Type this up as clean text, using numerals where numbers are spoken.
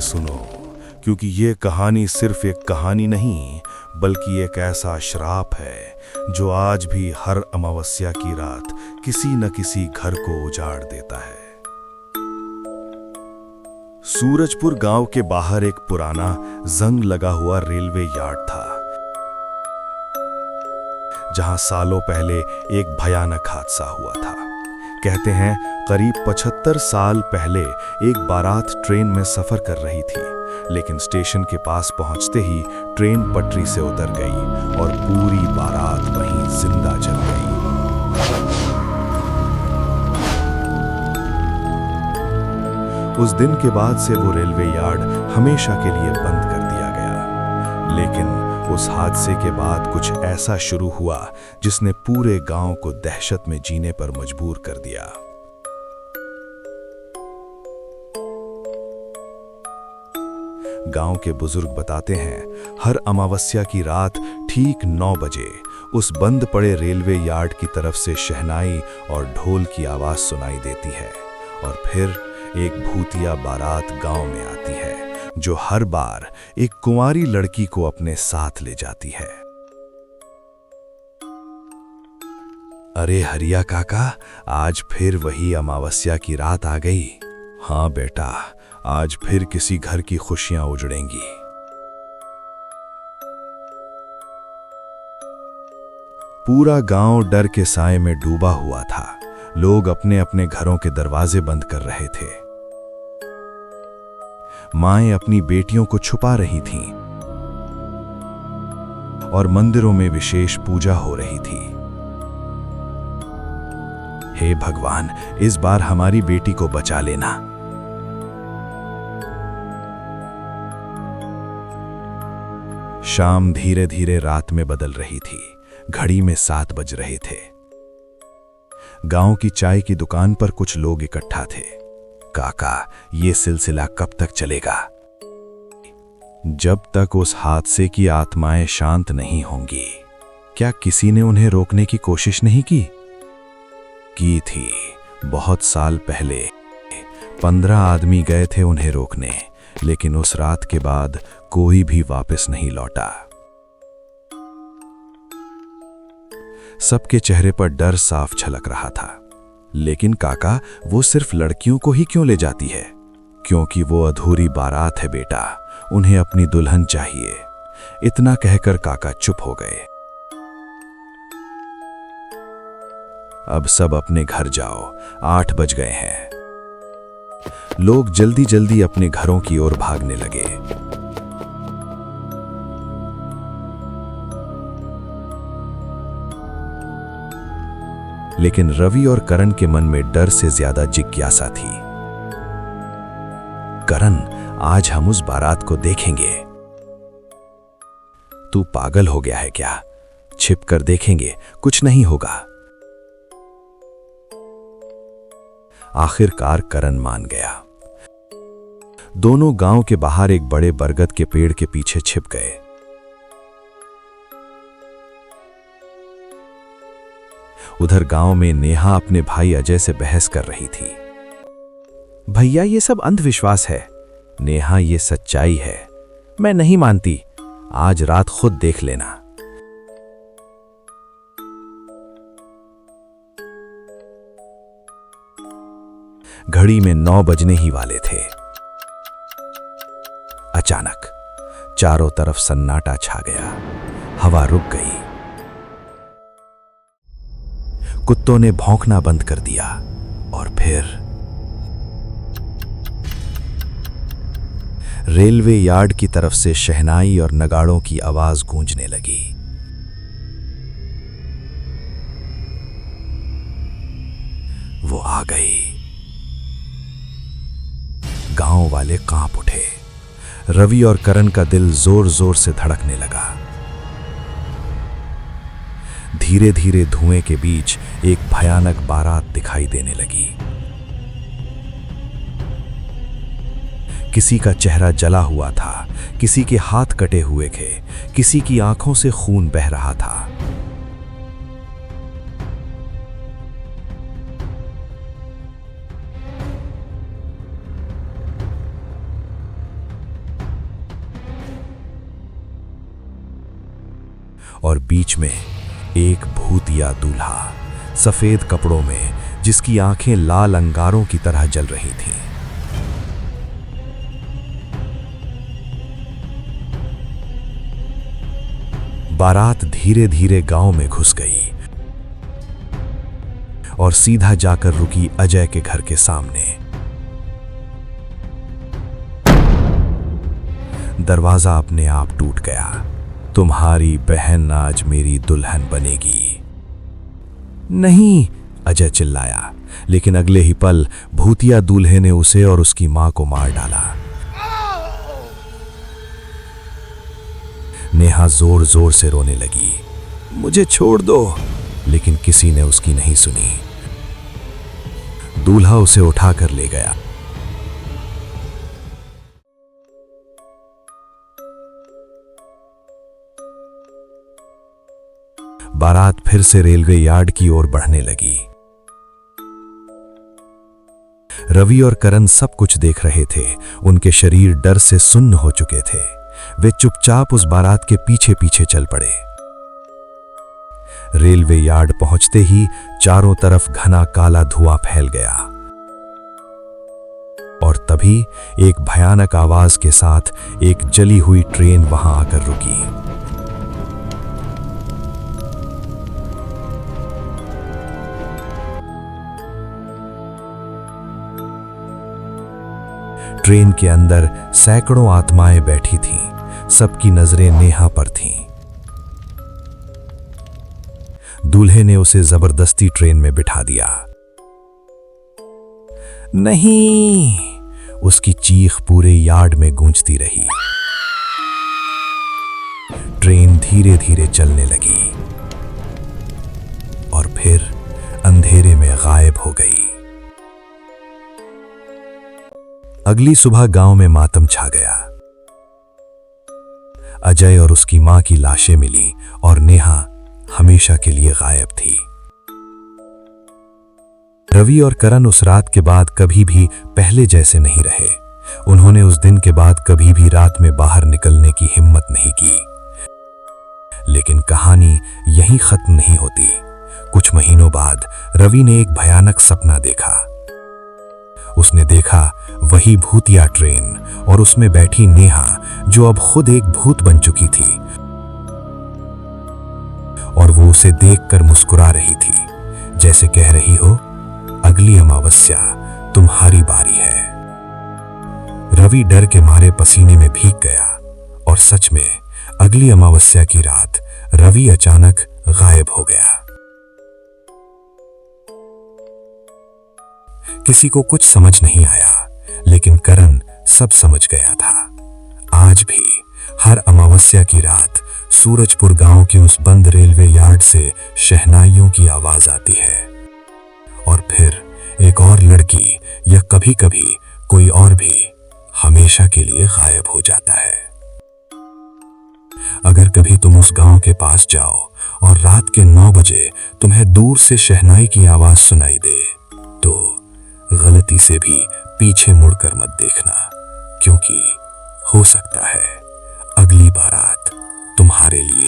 सुनो, क्योंकि ये कहानी सिर्फ एक कहानी नहीं बल्कि एक ऐसा श्राप है जो आज भी हर अमावस्या की रात किसी न किसी घर को उजाड़ देता है। सूरजपुर गांव के बाहर एक पुराना जंग लगा हुआ रेलवे यार्ड था, जहां सालों पहले एक भयानक हादसा हुआ था। कहते हैं करीब 75 साल पहले एक बारात ट्रेन में सफर कर रही थी, लेकिन स्टेशन के पास पहुंचते ही ट्रेन पटरी से उतर गई और पूरी बारात वहीं जिंदा जल गई। उस दिन के बाद से वो रेलवे यार्ड हमेशा के लिए बंद कर दिया गया। लेकिन उस हादसे के बाद कुछ ऐसा शुरू हुआ जिसने पूरे गांव को दहशत में जीने पर मजबूर कर दिया। गांव के बुजुर्ग बताते हैं, हर अमावस्या की रात ठीक 9 बजे उस बंद पड़े रेलवे यार्ड की तरफ से शहनाई और ढोल की आवाज सुनाई देती है और फिर एक भूतिया बारात गांव में आती है जो हर बार एक कुंवारी लड़की को अपने साथ ले जाती है। अरे हरिया काका, आज फिर वही अमावस्या की रात आ गई। हाँ बेटा, आज फिर किसी घर की खुशियां उजड़ेंगी। पूरा गांव डर के साए में डूबा हुआ था। लोग अपने अपने घरों के दरवाजे बंद कर रहे थे। माएं अपनी बेटियों को छुपा रही थीं और मंदिरों में विशेष पूजा हो रही थी। हे भगवान, इस बार हमारी बेटी को बचा लेना। शाम धीरे धीरे रात में बदल रही थी। घड़ी में 7 बज रहे थे। गांव की चाय की दुकान पर कुछ लोग इकट्ठा थे। काका, ये सिलसिला कब तक चलेगा? जब तक उस हादसे की आत्माएं शांत नहीं होंगी। क्या किसी ने उन्हें रोकने की कोशिश नहीं की? की थी। बहुत साल पहले 15 आदमी गए थे उन्हें रोकने, लेकिन उस रात के बाद कोई भी वापस नहीं लौटा। सबके चेहरे पर डर साफ झलक रहा था। लेकिन काका, वो सिर्फ लड़कियों को ही क्यों ले जाती है? क्योंकि वो अधूरी बारात है बेटा, उन्हें अपनी दुल्हन चाहिए। इतना कहकर काका चुप हो गए। अब सब अपने घर जाओ, 8 बज गए हैं। लोग जल्दी जल्दी अपने घरों की ओर भागने लगे। लेकिन रवि और करण के मन में डर से ज्यादा जिज्ञासा थी। करण, आज हम उस बारात को देखेंगे। तू पागल हो गया है क्या? छिपकर देखेंगे, कुछ नहीं होगा। आखिरकार करण मान गया। दोनों गांव के बाहर एक बड़े बरगद के पेड़ के पीछे छिप गए। उधर गांव में नेहा अपने भाई अजय से बहस कर रही थी। भैया, ये सब अंधविश्वास है। नेहा, ये सच्चाई है। मैं नहीं मानती। आज रात खुद देख लेना। घड़ी में 9 बजने ही वाले थे। अचानक चारों तरफ सन्नाटा छा गया। हवा रुक गई। कुत्तों ने भौंकना बंद कर दिया और फिर रेलवे यार्ड की तरफ से शहनाई और नगाड़ों की आवाज गूंजने लगी। वो आ गई। गांव वाले कांप उठे। रवि और करण का दिल जोर जोर से धड़कने लगा। धीरे धीरे धुएं के बीच एक भयानक बारात दिखाई देने लगी। किसी का चेहरा जला हुआ था, किसी के हाथ कटे हुए थे, किसी की आंखों से खून बह रहा था। और बीच में एक भूतिया दूल्हा सफेद कपड़ों में, जिसकी आंखें लाल अंगारों की तरह जल रही थीं। बारात धीरे धीरे गांव में घुस गई और सीधा जाकर रुकी अजय के घर के सामने। दरवाजा अपने आप टूट गया। तुम्हारी बहन आज मेरी दुल्हन बनेगी। नहीं, अजय चिल्लाया, लेकिन अगले ही पल भूतिया दूल्हे ने उसे और उसकी मां को मार डाला। नेहा जोर जोर से रोने लगी, मुझे छोड़ दो, लेकिन किसी ने उसकी नहीं सुनी। दूल्हा उसे उठाकर ले गया। बारात फिर से रेलवे यार्ड की ओर बढ़ने लगी। रवि और करण सब कुछ देख रहे थे। उनके शरीर डर से सुन्न हो चुके थे। वे चुपचाप उस बारात के पीछे पीछे चल पड़े। रेलवे यार्ड पहुंचते ही चारों तरफ घना काला धुआं फैल गया और तभी एक भयानक आवाज के साथ एक जली हुई ट्रेन वहां आकर रुकी। ट्रेन के अंदर सैकड़ों आत्माएं बैठी थीं। सबकी नजरें नेहा पर थीं। दूल्हे ने उसे जबरदस्ती ट्रेन में बिठा दिया। नहीं, उसकी चीख पूरे यार्ड में गूंजती रही। ट्रेन धीरे धीरे चलने लगी और फिर अंधेरे में गायब हो गई। अगली सुबह गांव में मातम छा गया। अजय और उसकी मां की लाशें मिली और नेहा हमेशा के लिए गायब थी। रवि और करण उस रात के बाद कभी भी पहले जैसे नहीं रहे। उन्होंने उस दिन के बाद कभी भी रात में बाहर निकलने की हिम्मत नहीं की। लेकिन कहानी यहीं खत्म नहीं होती। कुछ महीनों बाद रवि ने एक भयानक सपना देखा। उसने देखा वही भूतिया ट्रेन और उसमें बैठी नेहा, जो अब खुद एक भूत बन चुकी थी, और वो उसे देखकर मुस्कुरा रही थी, जैसे कह रही हो, अगली अमावस्या तुम्हारी बारी है। रवि डर के मारे पसीने में भीग गया और सच में अगली अमावस्या की रात रवि अचानक गायब हो गया। किसी को कुछ समझ नहीं आया, लेकिन करण सब समझ गया था। आज भी हर अमावस्या की रात सूरजपुर गांव के उस बंद रेलवे यार्ड से शहनाइयों की आवाज आती है और फिर एक और लड़की या कभी कभी कोई और भी हमेशा के लिए गायब हो जाता है। अगर कभी तुम उस गांव के पास जाओ और रात के 9 बजे तुम्हें दूर से शहनाई की आवाज सुनाई दे, तो गलती से भी पीछे मुड़कर मत देखना, क्योंकि हो सकता है अगली बारात तुम्हारे लिए